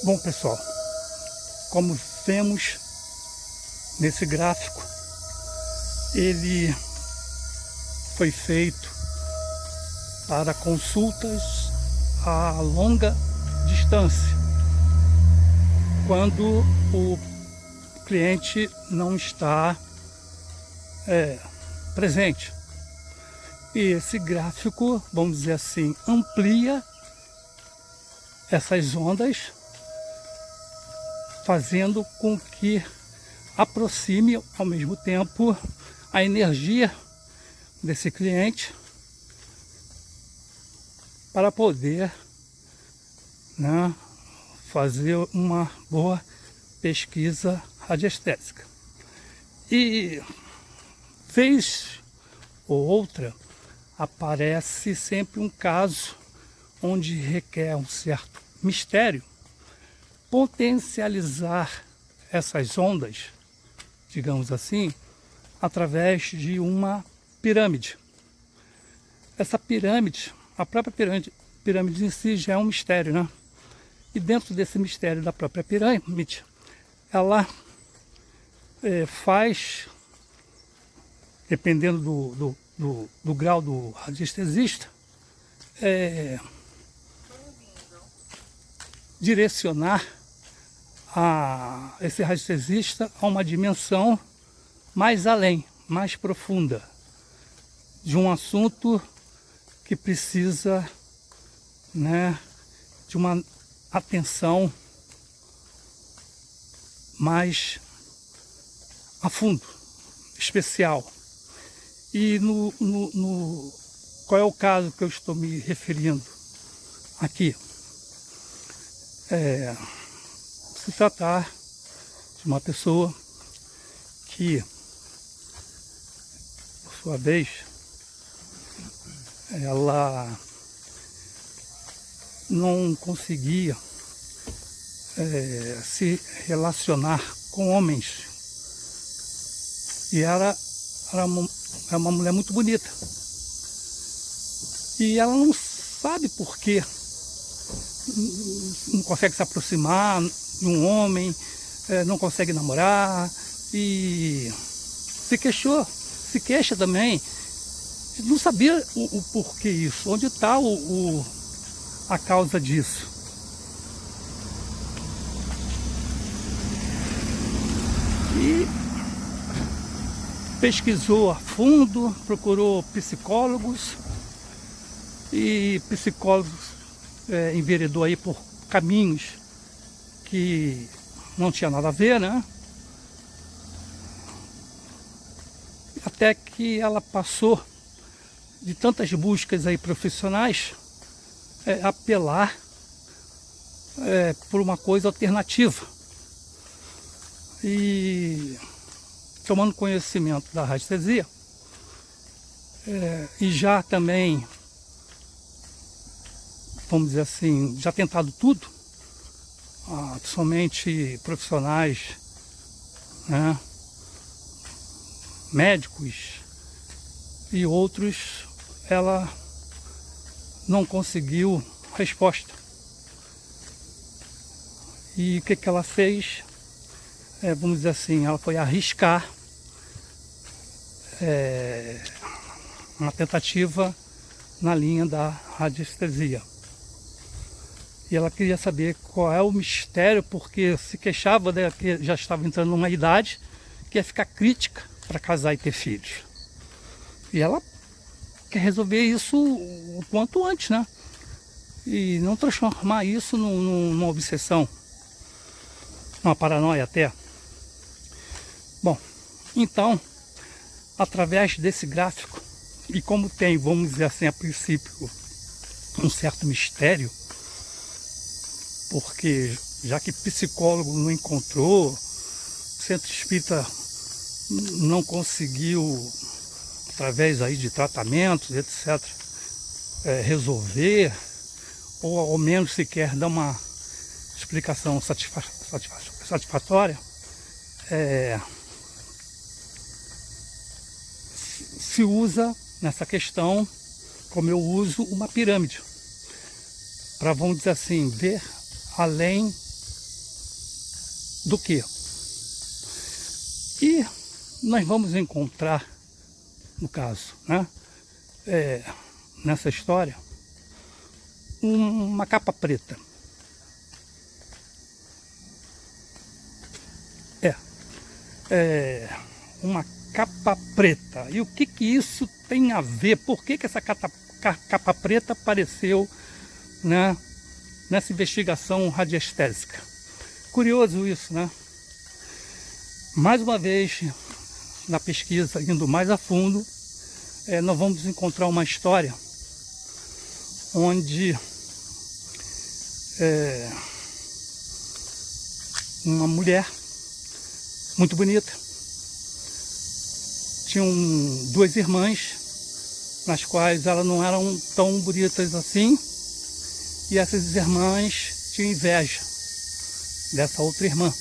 Bom, pessoal, como vemos nesse gráfico, ele foi feito para consultas a longa distância, quando o cliente não está presente. E esse gráfico, vamos dizer assim, amplia essas ondas, fazendo com que aproxime ao mesmo tempo a energia desse cliente para poder, fazer uma boa pesquisa radiestésica. E vez ou outra aparece sempre um caso onde requer um certo mistério potencializar essas ondas, digamos assim, através de uma pirâmide. Essa pirâmide, a própria pirâmide em si já é um mistério, né? E dentro desse mistério da própria pirâmide, ela faz, dependendo do grau do radiestesista, direcionar esse radiestesista a uma dimensão mais além, mais profunda, de um assunto que precisa, de uma atenção mais a fundo, especial. E qual é o caso que eu estou me referindo aqui? Se tratar de uma pessoa que, por sua vez, ela não conseguia se relacionar com homens, e era uma mulher muito bonita, e ela não sabe por quê não consegue se aproximar de um homem, não consegue namorar, e se queixa também. Não sabia o porquê isso, onde está a causa disso. E pesquisou a fundo, procurou psicólogos, e psicólogos enveredou aí por caminhos que não tinha nada a ver, né? Até que ela passou de tantas buscas aí profissionais, apelar por uma coisa alternativa. E tomando conhecimento da radiestesia, e já também, vamos dizer assim, já tentado tudo, somente profissionais, médicos e outros, ela não conseguiu resposta. E o que ela fez? Vamos dizer assim, ela foi arriscar uma tentativa na linha da radiestesia. E ela queria saber qual é o mistério, porque se queixava, que já estava entrando numa idade que ia ficar crítica para casar e ter filhos. E ela quer resolver isso o quanto antes, né? E não transformar isso numa obsessão, numa paranoia até. Bom, então, através desse gráfico, e como tem, vamos dizer assim, a princípio, um certo mistério, porque já que psicólogo não encontrou, centro espírita não conseguiu, através aí de tratamentos, etc., resolver, ou ao menos sequer dar uma explicação satisfatória, se usa nessa questão, como eu uso, uma pirâmide, para, vamos dizer assim, ver além do que. E nós vamos encontrar, no caso, né, nessa história, uma capa preta. Uma capa preta. E o que isso tem a ver? Por que essa capa preta apareceu, né, nessa investigação radiestésica? Curioso isso, né? Mais uma vez, na pesquisa, indo mais a fundo, nós vamos encontrar uma história onde uma mulher muito bonita tinha duas irmãs, nas quais elas não eram tão bonitas assim, e essas irmãs tinham inveja dessa outra irmã.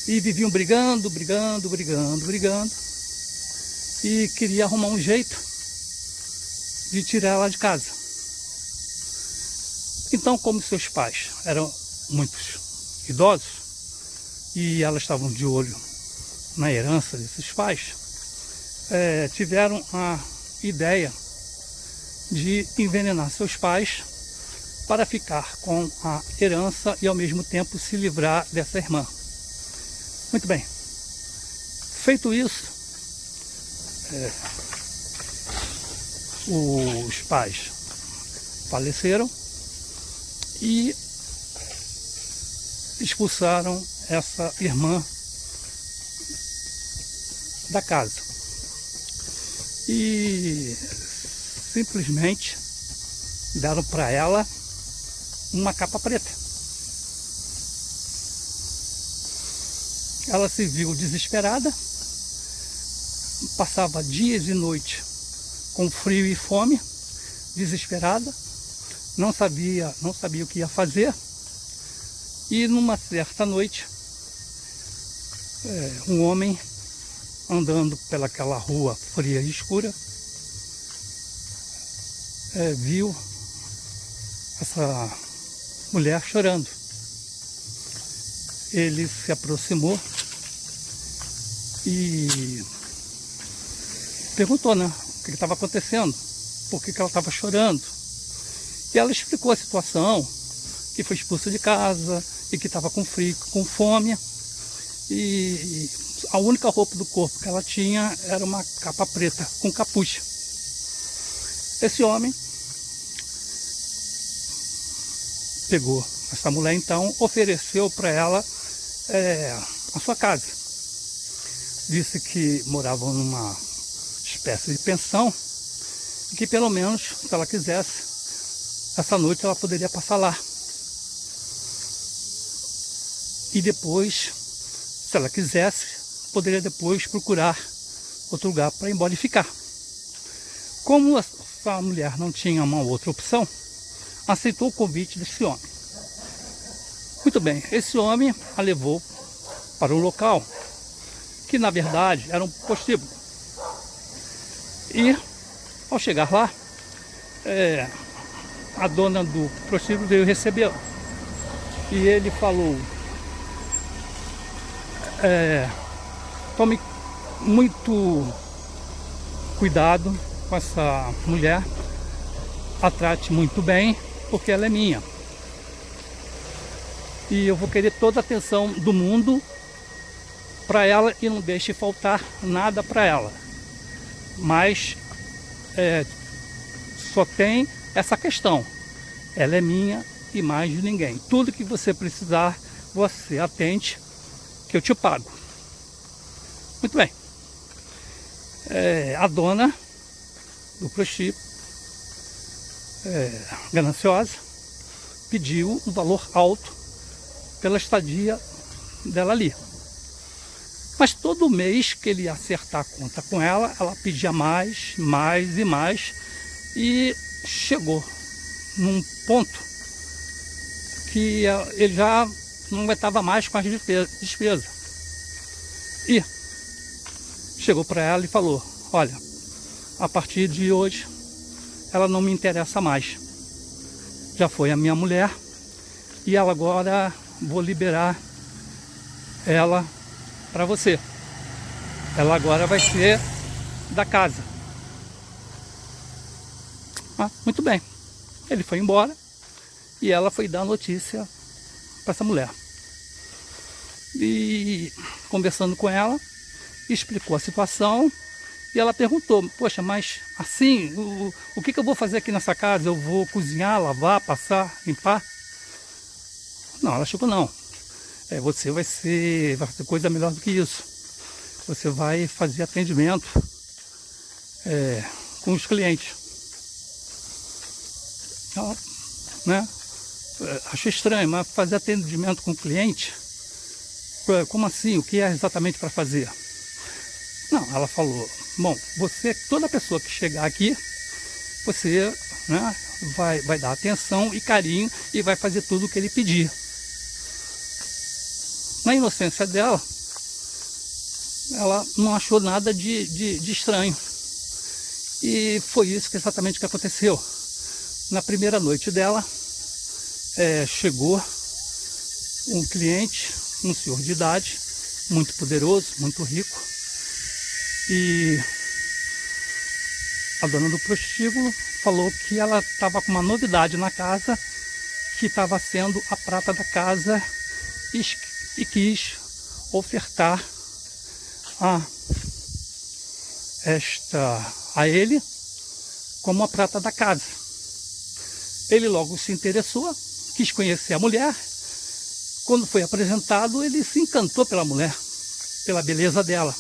E viviam brigando, e queria arrumar um jeito de tirar ela de casa. Então, como seus pais eram muitos idosos, e elas estavam de olho na herança desses pais, tiveram a ideia de envenenar seus pais para ficar com a herança e ao mesmo tempo se livrar dessa irmã. Muito bem. Feito isso, os pais faleceram e expulsaram essa irmã da casa. E simplesmente deram para ela uma capa preta. Ela se viu desesperada, passava dias e noites com frio e fome, desesperada, não sabia o que ia fazer. E numa certa noite, um homem andando pelaquela rua fria e escura, viu essa mulher chorando. Ele se aproximou e perguntou, né, o que estava acontecendo, por que ela estava chorando. E ela explicou a situação, que foi expulsa de casa e que estava com frio, com fome, e a única roupa do corpo que ela tinha era uma capa preta com capuz. Esse homem pegou essa mulher, então ofereceu para ela a sua casa. Disse que moravam numa espécie de pensão e que pelo menos, se ela quisesse, essa noite ela poderia passar lá. E depois, se ela quisesse, poderia depois procurar outro lugar para ir embora e ficar. Como essa mulher não tinha uma outra opção, aceitou o convite desse homem. Muito bem, esse homem a levou para um local que na verdade era um prostíbulo. E ao chegar lá, a dona do prostíbulo veio recebê-lo. E ele falou: tome muito cuidado com essa mulher, a trate muito bem, porque ela é minha. E eu vou querer toda a atenção do mundo para ela e não deixe faltar nada para ela. Mas só tem essa questão: ela é minha e mais de ninguém. Tudo que você precisar, você atende, que eu te pago. Muito bem. A dona do prostíbulo, gananciosa, pediu um valor alto pela estadia dela ali. Mas todo mês que ele ia acertar a conta com ela, ela pedia mais, mais e mais, e chegou num ponto que ele já não aguentava mais com as despesas. E chegou para ela e falou: olha, a partir de hoje ela não me interessa mais. Já foi a minha mulher e ela agora vou liberar ela para você. Ela agora vai ser da casa. Ah, muito bem. Ele foi embora e ela foi dar a notícia para essa mulher. E conversando com ela, explicou a situação e ela perguntou: poxa, mas assim, o que eu vou fazer aqui nessa casa? Eu vou cozinhar, lavar, passar, limpar? Não, ela chegou, não. Você vai fazer coisa melhor do que isso. Você vai fazer atendimento com os clientes. Ela, né, achei estranho, mas fazer atendimento com o cliente? Como assim? O que é exatamente para fazer? Não, ela falou: bom, toda pessoa que chegar aqui, você, né, vai dar atenção e carinho e vai fazer tudo o que ele pedir. Na inocência dela, ela não achou nada de estranho. E foi isso exatamente que aconteceu. Na primeira noite dela, chegou um cliente, um senhor de idade, muito poderoso, muito rico. E a dona do prostíbulo falou que ela estava com uma novidade na casa, que estava sendo a prata da casa, e quis ofertar a ele como a prata da casa. Ele logo se interessou, quis conhecer a mulher. Quando foi apresentado, ele se encantou pela mulher, pela beleza dela.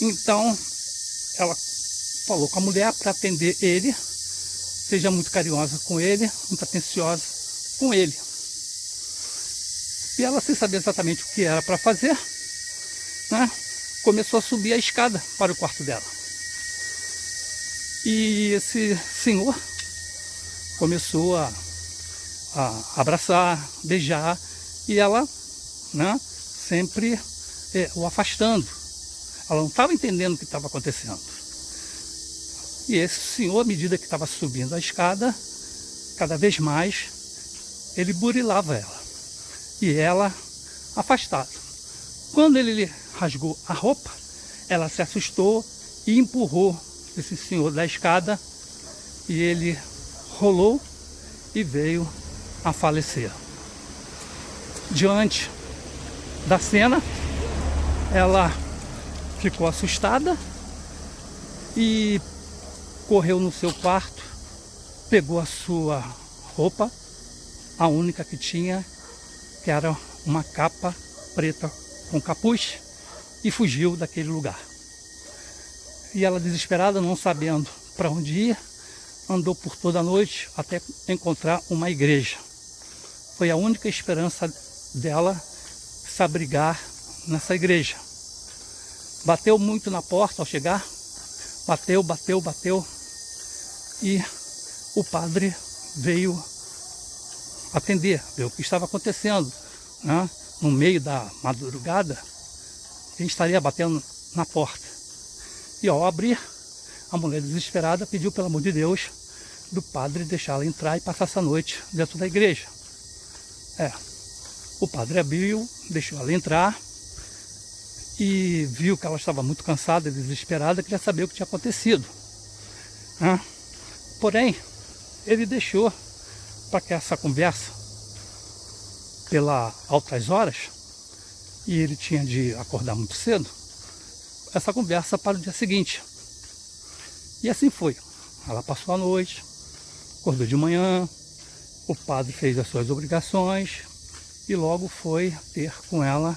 Então, ela falou com a mulher para atender ele, seja muito carinhosa com ele, muito atenciosa com ele. E ela, sem saber exatamente o que era para fazer, né, começou a subir a escada para o quarto dela. E esse senhor começou a abraçar, beijar, e ela, né, sempre o afastando. Ela não estava entendendo o que estava acontecendo. E esse senhor, à medida que estava subindo a escada, cada vez mais, ele burilava ela. E ela afastada. Quando ele lhe rasgou a roupa, ela se assustou e empurrou esse senhor da escada, e ele rolou e veio a falecer. Diante da cena, ela ficou assustada e correu no seu quarto, pegou a sua roupa, a única que tinha, que era uma capa preta com capuz, e fugiu daquele lugar. E ela, desesperada, não sabendo para onde ir, andou por toda a noite até encontrar uma igreja. Foi a única esperança dela se abrigar nessa igreja. Bateu muito na porta ao chegar, bateu, e o padre veio atender, ver o que estava acontecendo, né? No meio da madrugada, quem estaria batendo na porta. E ao abrir, a mulher, desesperada, pediu, pelo amor de Deus, do padre deixá-la entrar e passar essa noite dentro da igreja. O padre abriu, deixou ela entrar e viu que ela estava muito cansada e desesperada, queria saber o que tinha acontecido. Porém, ele deixou para que essa conversa, pelas altas horas, e ele tinha de acordar muito cedo, essa conversa para o dia seguinte. E assim foi. Ela passou a noite, acordou de manhã, o padre fez as suas obrigações e logo foi ter com ela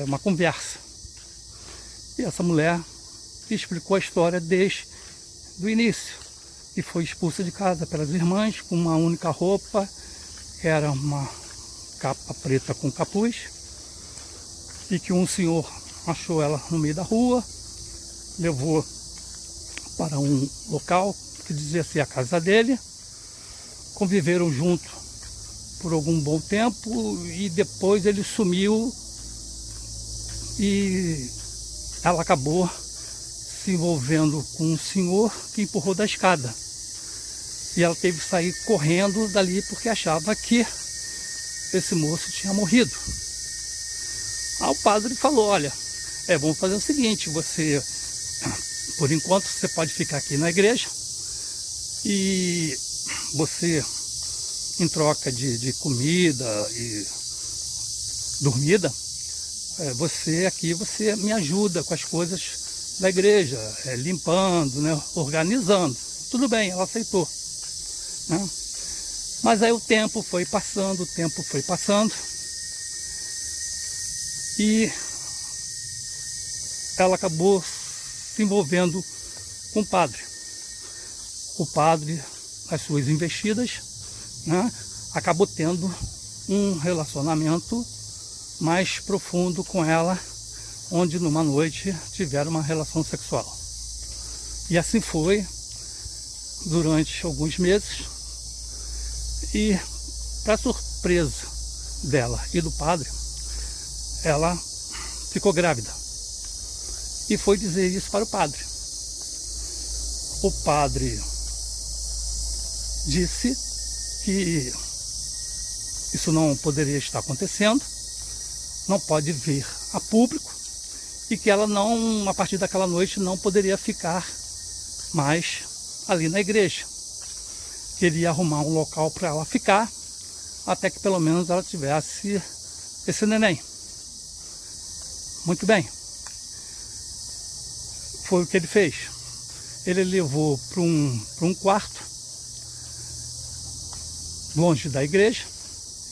uma conversa. E essa mulher explicou a história desde o início, e foi expulsa de casa pelas irmãs com uma única roupa, que era uma capa preta com capuz, e que um senhor achou ela no meio da rua, levou para um local que dizia ser a casa dele, conviveram junto por algum bom tempo e depois ele sumiu e ela acabou se envolvendo com um senhor que empurrou da escada. E ela teve que sair correndo dali porque achava que esse moço tinha morrido. Aí o padre falou, olha, vamos fazer o seguinte, você, por enquanto, você pode ficar aqui na igreja e você, em troca de comida e dormida, você me ajuda com as coisas da igreja, limpando, né, organizando. Tudo bem, ela aceitou, né? Mas aí o tempo foi passando, e ela acabou se envolvendo com o padre. O padre, as suas investidas, né, acabou tendo um relacionamento mais profundo com ela, onde numa noite tiveram uma relação sexual. E assim foi durante alguns meses, e para surpresa dela e do padre, ela ficou grávida e foi dizer isso para o padre. O padre disse que isso não poderia estar acontecendo, não pode vir a público, e que ela não, a partir daquela noite, não poderia ficar mais ali na igreja. Queria arrumar um local para ela ficar, até que pelo menos ela tivesse esse neném. Muito bem. Foi o que ele fez. Ele levou para um quarto, longe da igreja,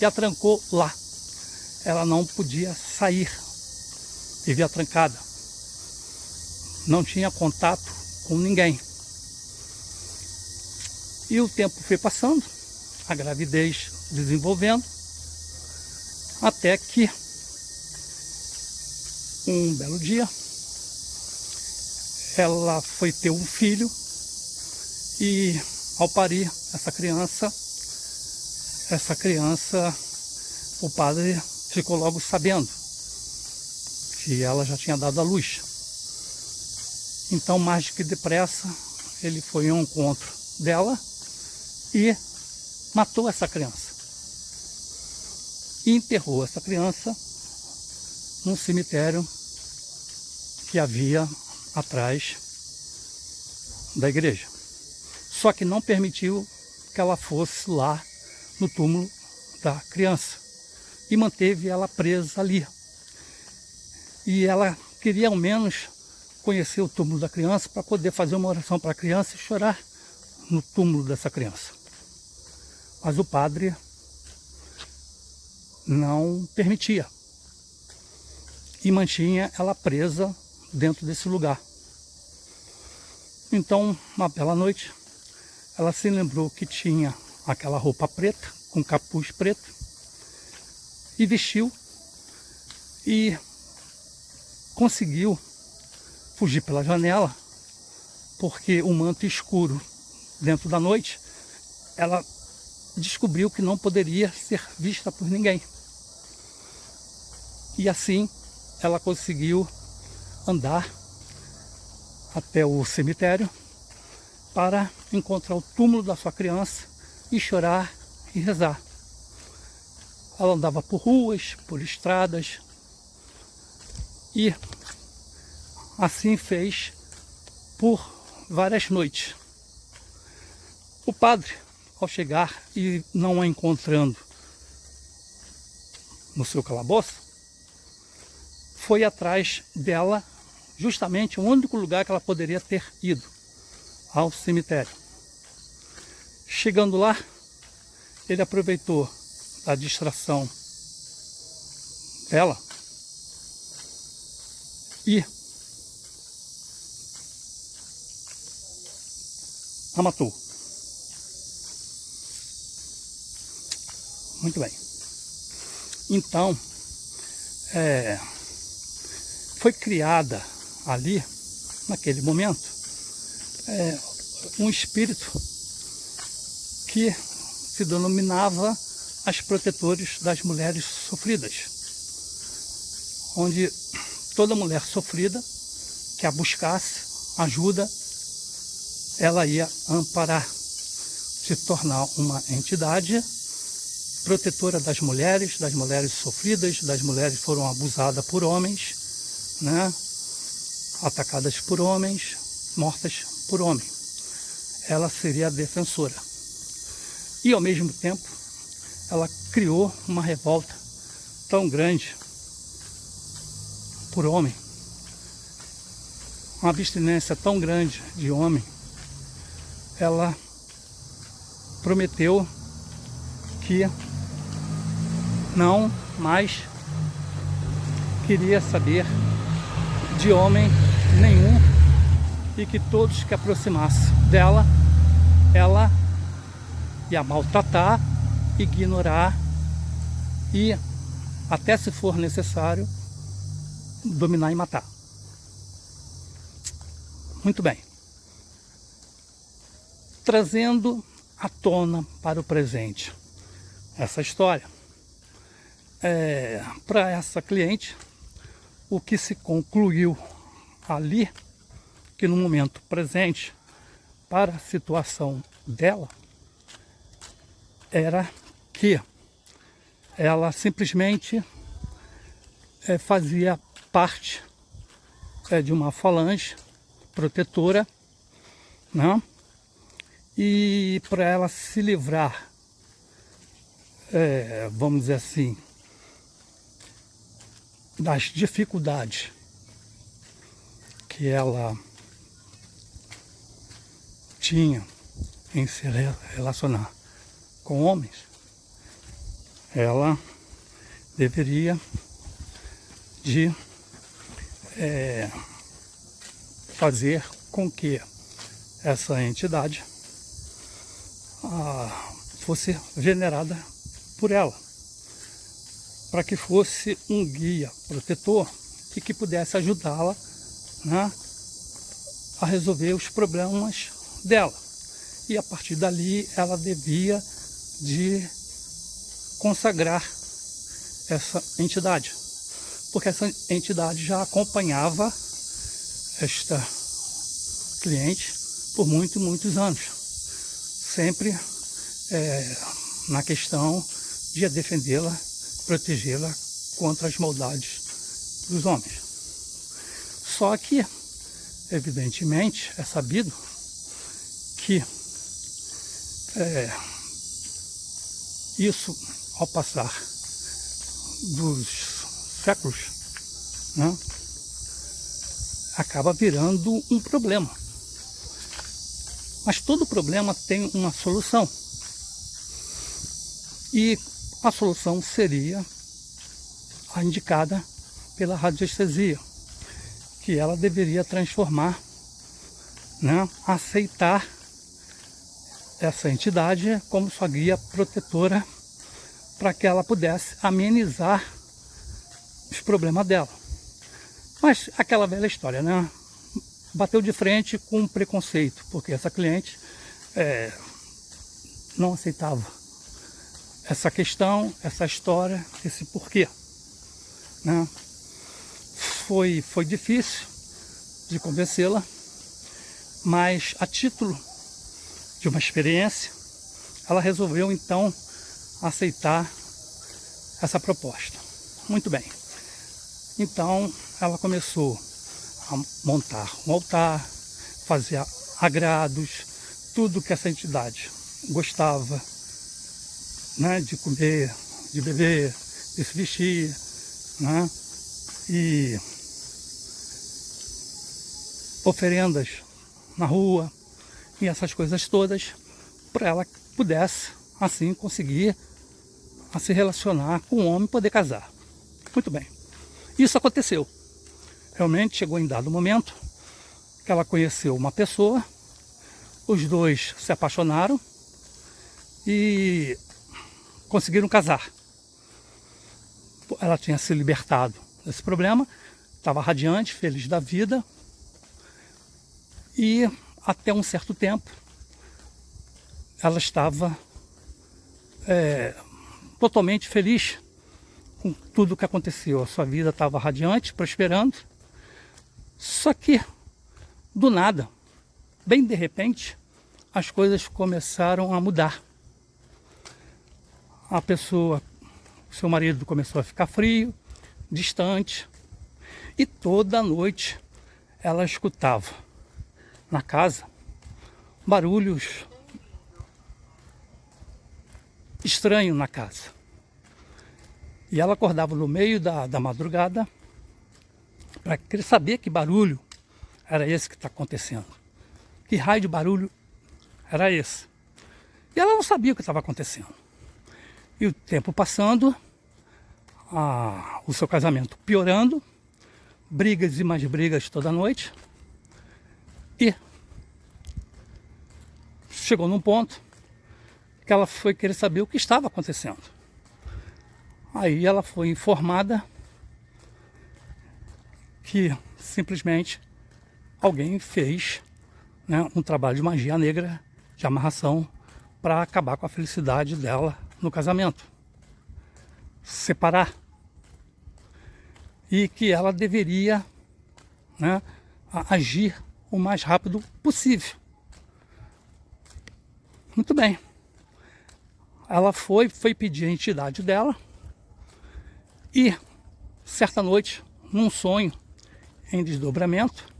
e a trancou lá. Ela não podia sair, vivia trancada. Não tinha contato com ninguém. E o tempo foi passando, a gravidez desenvolvendo, até que um belo dia ela foi ter um filho, e ao parir essa criança, o padre ficou logo sabendo que ela já tinha dado à luz. Então, mais que depressa, ele foi ao encontro dela e matou essa criança. E enterrou essa criança num cemitério que havia atrás da igreja. Só que não permitiu que ela fosse lá no túmulo da criança e manteve ela presa ali. E ela queria ao menos conhecer o túmulo da criança para poder fazer uma oração para a criança e chorar no túmulo dessa criança. Mas o padre não permitia e mantinha ela presa dentro desse lugar. Então, uma bela noite, ela se lembrou que tinha aquela roupa preta, com capuz preto, e vestiu e conseguiu fugir pela janela, porque o manto escuro dentro da noite, ela descobriu que não poderia ser vista por ninguém. E assim ela conseguiu andar até o cemitério para encontrar o túmulo da sua criança e chorar e rezar. Ela andava por ruas, por estradas, e assim fez por várias noites. O padre, ao chegar e não a encontrando no seu calabouço, foi atrás dela, justamente o único lugar que ela poderia ter ido, ao cemitério. Chegando lá, ele aproveitou a distração dela e a matou. Muito bem. Então, foi criada ali, naquele momento, um espírito que se denominava as protetores das mulheres sofridas, onde toda mulher sofrida que a buscasse ajuda, ela ia amparar, se tornar uma entidade protetora das mulheres sofridas, das mulheres que foram abusadas por homens, né? Atacadas por homens, mortas por homem. Ela seria a defensora. E ao mesmo tempo, ela criou uma revolta tão grande por homem, uma abstinência tão grande de homem. Ela prometeu que não mais queria saber de homem nenhum e que todos que aproximassem dela, ela ia maltratar, ignorar e, até se for necessário, dominar e matar. Muito bem. Trazendo à tona para o presente essa história, para essa cliente, o que se concluiu ali, que no momento presente, para a situação dela, era que ela simplesmente fazia parte de uma falange protetora, né? E para ela se livrar, vamos dizer assim, das dificuldades que ela tinha em se relacionar com homens, ela deveria de fazer com que essa entidade fosse venerada por ela, para que fosse um guia protetor e que pudesse ajudá-la, né, a resolver os problemas dela. E a partir dali ela devia de consagrar essa entidade, porque essa entidade já acompanhava esta cliente por muitos anos, sempre na questão de defendê-la, protegê-la contra as maldades dos homens. Só que, evidentemente, é sabido que isso, ao passar dos séculos, né, acaba virando um problema. Mas todo problema tem uma solução. E a solução seria a indicada pela radiestesia, que ela deveria transformar, né, aceitar essa entidade como sua guia protetora, para que ela pudesse amenizar os problemas dela. Mas aquela velha história, né? Bateu de frente com um preconceito, porque essa cliente não aceitava essa questão, essa história, esse porquê, né? Foi difícil de convencê-la, mas a título de uma experiência, ela resolveu então aceitar essa proposta. Muito bem. Então ela começou a montar um altar, fazer agrados, tudo que essa entidade gostava, né, de comer, de beber, de se vestir, né, e oferendas na rua e essas coisas todas, para ela pudesse assim conseguir se relacionar com o homem e poder casar. Muito bem. Isso aconteceu. Realmente chegou em dado momento que ela conheceu uma pessoa, os dois se apaixonaram e conseguiram casar. Ela tinha se libertado desse problema, estava radiante, feliz da vida, e até um certo tempo ela estava totalmente feliz com tudo o que aconteceu. A sua vida estava radiante, prosperando. Só que, do nada, bem de repente, as coisas começaram a mudar. o seu marido começou a ficar frio, distante, e toda noite ela escutava na casa barulhos estranhos na casa. E ela acordava no meio da madrugada para querer saber que barulho era esse que está acontecendo. Que raio de barulho era esse? E ela não sabia o que estava acontecendo. E o tempo passando, o seu casamento piorando, brigas e mais brigas toda noite. E chegou num ponto que ela foi querer saber o que estava acontecendo. Aí ela foi informada que simplesmente alguém fez, né, um trabalho de magia negra, de amarração, para acabar com a felicidade dela no casamento. Separar. E que ela deveria, né, agir o mais rápido possível. Muito bem. Ela foi pedir a entidade dela e, certa noite, num sonho em desdobramento,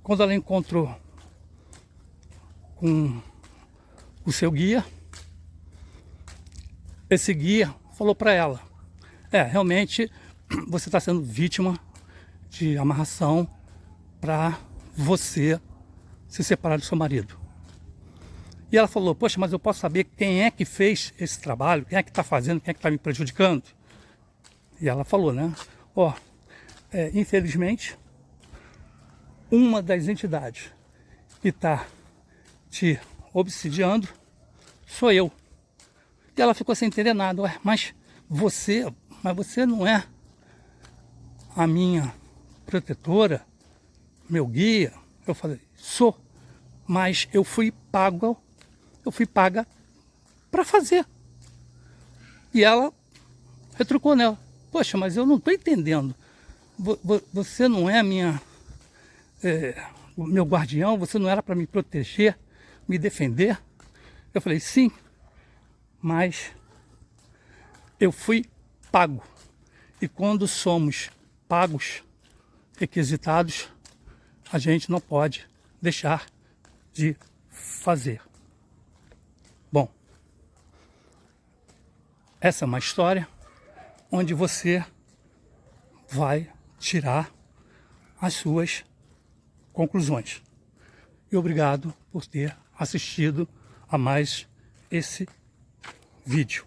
quando ela encontrou com o seu guia, esse guia falou para ela: realmente você está sendo vítima de amarração para você se separar do seu marido. E ela falou: poxa, mas eu posso saber quem é que fez esse trabalho, quem é que está fazendo, quem é que está me prejudicando? E ela falou, né? Infelizmente, uma das entidades que está te obsidiando sou eu. E ela ficou sem entender nada. Mas você não é a minha protetora, meu guia? Eu falei: sou, mas eu fui paga para fazer. E ela retrucou nela: poxa, mas eu não estou entendendo. Você não é o meu guardião, você não era para me proteger, me defender? Eu falei: sim, mas eu fui pago. E quando somos pagos, requisitados, a gente não pode deixar de fazer. Bom, essa é uma história onde você vai tirar as suas conclusões. E obrigado por ter assistido a mais esse vídeo.